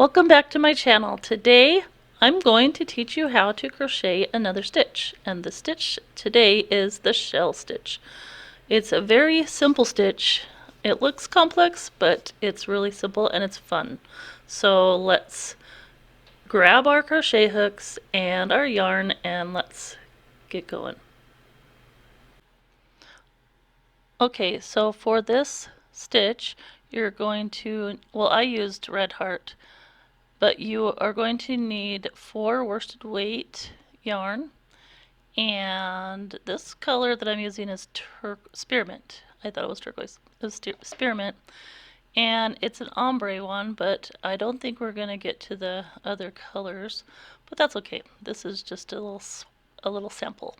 Welcome back to my channel. Today I'm going to teach you how to crochet another stitch, and the stitch today is the shell stitch. It's a very simple stitch. It looks complex, but it's really simple and it's fun. So let's grab our crochet hooks and our yarn and let's get going. Okay, so for this stitch you're going to, well, I used red heart, but you are going to need 4 worsted weight yarn, and this color that I'm using is spearmint. I thought it was turquoise. It was spearmint, and it's an ombre one, but I don't think we're gonna get to the other colors, but that's okay. This is just a little sample.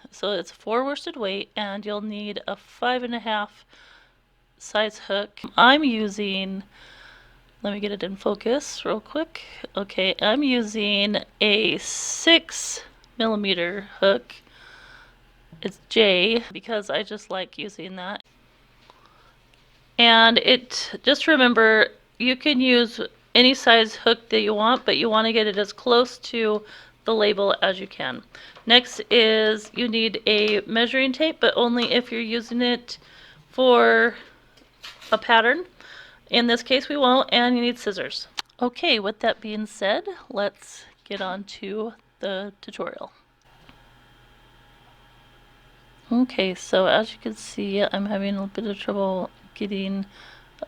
So it's 4 worsted weight, and you'll need a 5.5 size hook. I'm using, let me get it in focus real quick. Okay, I'm using a 6mm hook. It's J because I just like using that. And just remember, you can use any size hook that you want, but you want to get it as close to the label as you can. Next is you need a measuring tape, but only if you're using it for a pattern. In this case we won't, and you need scissors. Okay, with that being said, let's get on to the tutorial. Okay, so as you can see, I'm having a little bit of trouble getting,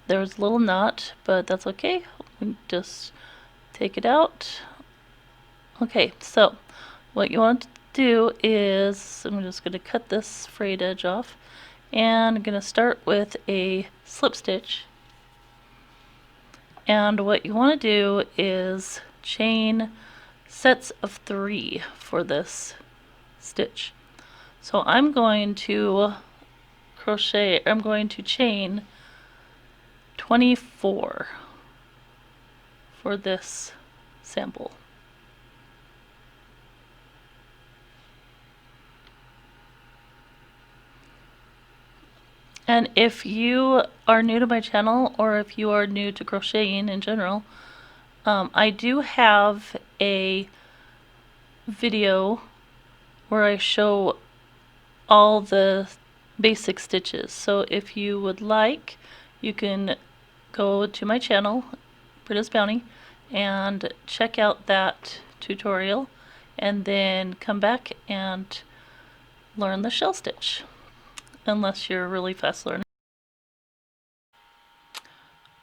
there was a little knot, but that's okay. We just take it out. Okay, so what you want to do is, I'm just going to cut this frayed edge off, and I'm going to start with a slip stitch. And what you want to do is chain sets of 3 for this stitch. So I'm going to chain 24 for this sample. And if you are new to my channel, or if you are new to crocheting in general, I do have a video where I show all the basic stitches. So if you would like, you can go to my channel, Britta's Bounty, and check out that tutorial, and then come back and learn the shell stitch, unless you're a really fast learner.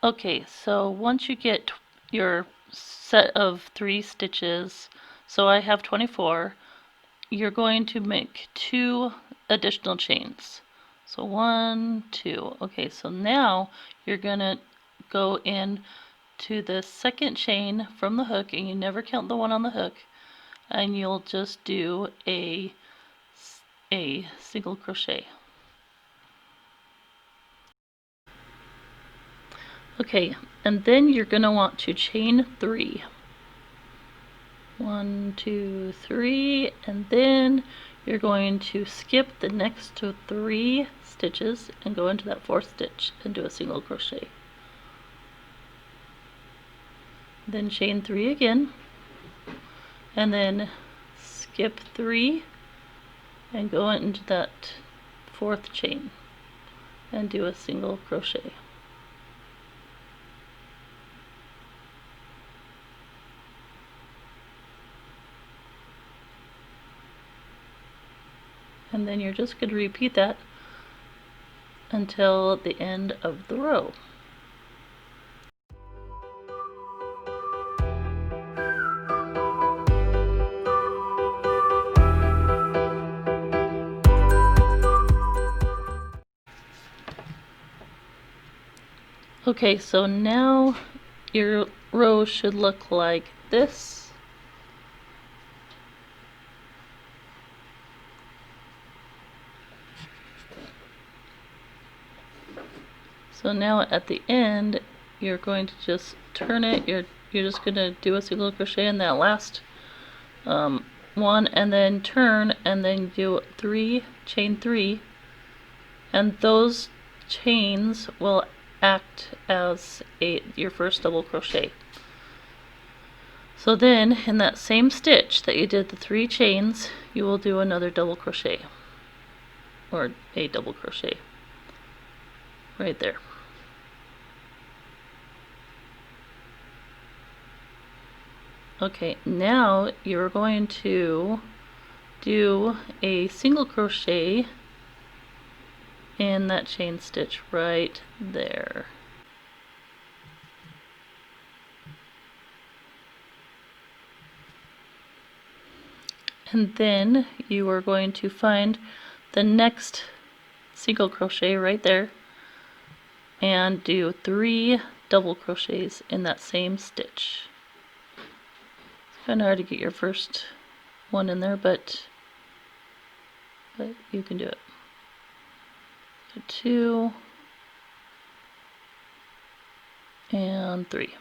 Okay, so once you get your set of 3 stitches, so I have 24, you're going to make 2 additional chains. So 1, 2. Okay, so now you're gonna go in to the second chain from the hook, and you never count the one on the hook, and you'll just do a single crochet. Okay, and then you're gonna want to chain 3. 1, 2, 3, and then you're going to skip the next 3 stitches and go into that 4th stitch and do a single crochet. Then chain 3 again, and then skip 3 and go into that 4th chain and do a single crochet. And then you're just going to repeat that until the end of the row. Okay, so now your row should look like this. So now at the end, you're going to just turn it. You're just going to do a single crochet in that last one, and then turn, and then do 3, chain 3, and those chains will act as your first double crochet. So then in that same stitch that you did the 3 chains, you will do another double crochet, or a double crochet right there. Okay, now you're going to do a single crochet in that chain stitch right there. And then you are going to find the next single crochet right there and do 3 double crochets in that same stitch. It's kind of hard to get your first one in there, but you can do it. So 2 and 3.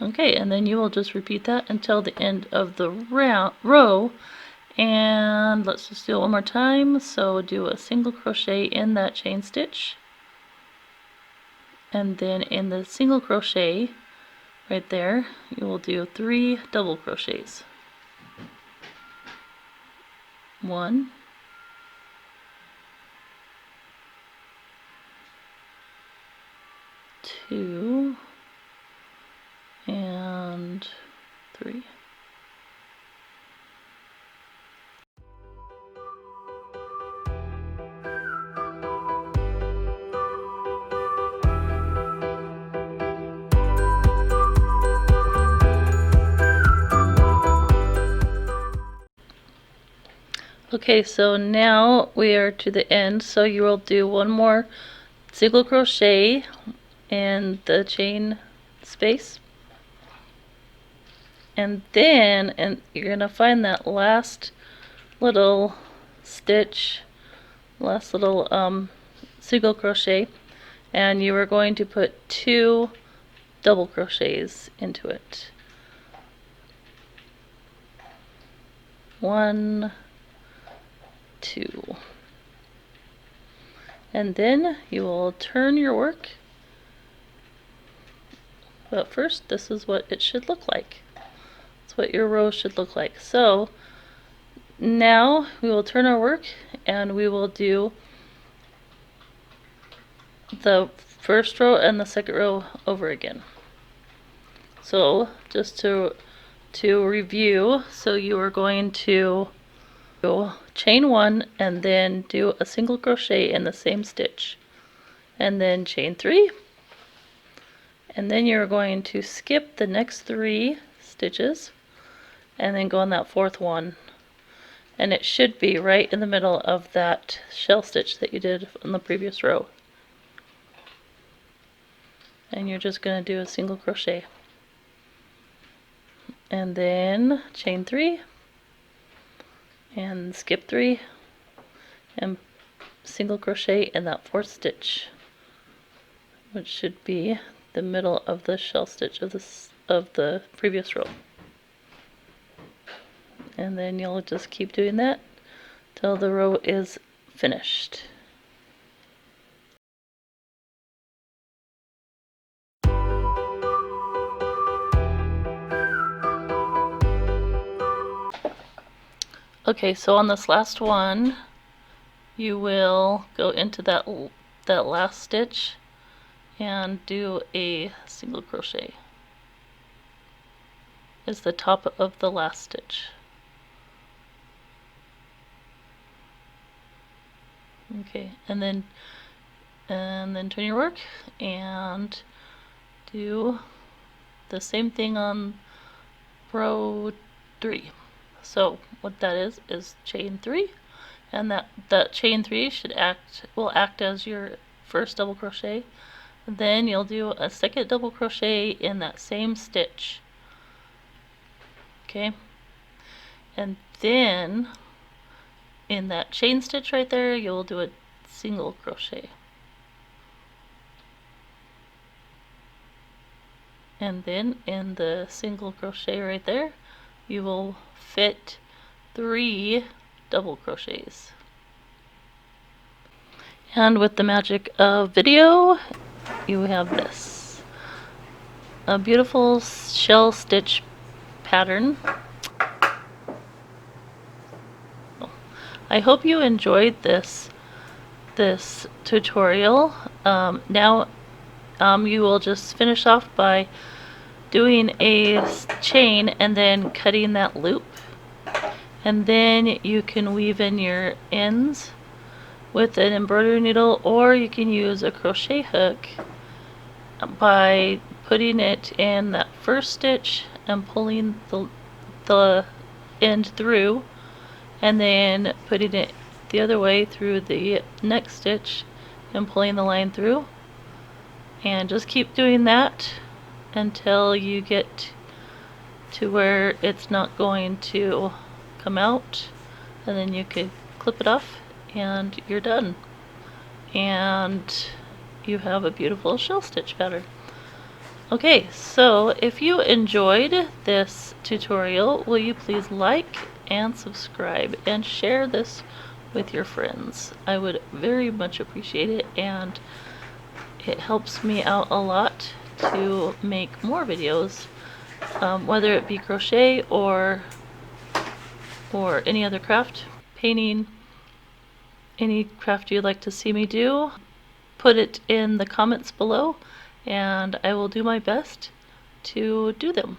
Okay, and then you will just repeat that until the end of the row. And let's just do it one more time. So do a single crochet in that chain stitch, and then in the single crochet right there you will do 3 double crochets. 1, 2, and 3. Okay, so now we are to the end, so you will do one more single crochet in the chain space, and then you're gonna find that last little stitch, last little single crochet, and you are going to put 2 double crochets into it. 1, 2, and then you will turn your work. But first, this is what it should look like. That's what your row should look like. So now we will turn our work and we will do the first row and the second row over again. So just to review, so you are going to chain 1 and then do a single crochet in the same stitch, and then chain 3, and then you're going to skip the next 3 stitches and then go on that 4th one, and it should be right in the middle of that shell stitch that you did in the previous row. And you're just going to do a single crochet and then chain 3 and skip 3 and single crochet in that 4th stitch, which should be the middle of the shell stitch of the previous row. And then you'll just keep doing that till the row is finished. Okay, so on this last one, you will go into that last stitch and do a single crochet. It's the top of the last stitch. Okay, and then turn your work and do the same thing on row 3. So what that is chain 3, and that chain 3 will act as your first double crochet. Then you'll do a second double crochet in that same stitch. Okay, and then in that chain stitch right there, you'll do a single crochet. And then in the single crochet right there, you will fit 3 double crochets. And with the magic of video, you have this. A beautiful shell stitch pattern. I hope you enjoyed this tutorial. Now you will just finish off by doing a chain and then cutting that loop, and then you can weave in your ends with an embroidery needle, or you can use a crochet hook by putting it in that first stitch and pulling the end through, and then putting it the other way through the next stitch and pulling the line through, and just keep doing that until you get to where it's not going to come out, and then you could clip it off and you're done, and you have a beautiful shell stitch pattern. Okay, so if you enjoyed this tutorial, will you please like and subscribe and share this with your friends? I would very much appreciate it, and it helps me out a lot to make more videos, whether it be crochet or any other craft, painting, any craft you'd like to see me do. Put it in the comments below and I will do my best to do them.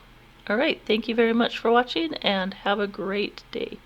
Alright, thank you very much for watching and have a great day.